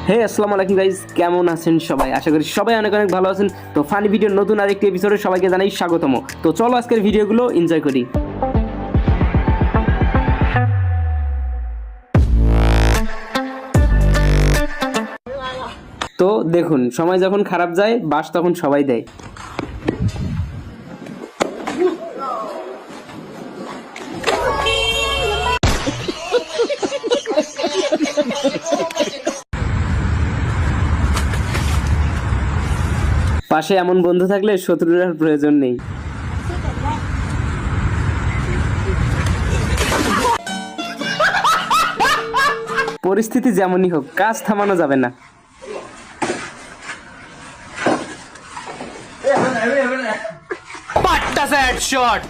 হে আসসালামু আলাইকুম গাইস, কেমন আছেন সবাই? আশা করি সবাই অনেক অনেক ভালো আছেন। তো ফানি ভিডিওর নতুন আরেকটি এপিসোডে সবাইকে জানাই স্বাগতম। তো চলো আজকের ভিডিওগুলো এনজয় করি। তো দেখুন, সময় যখন খারাপ যায় বাস তখন সবাই দেয়। পাশে এমন বন্ধু থাকলে শত্রুর আর প্রয়োজন নেই। পরিস্থিতি যেমনই হোক, কাজ থামানো যাবে না। Patta headshot.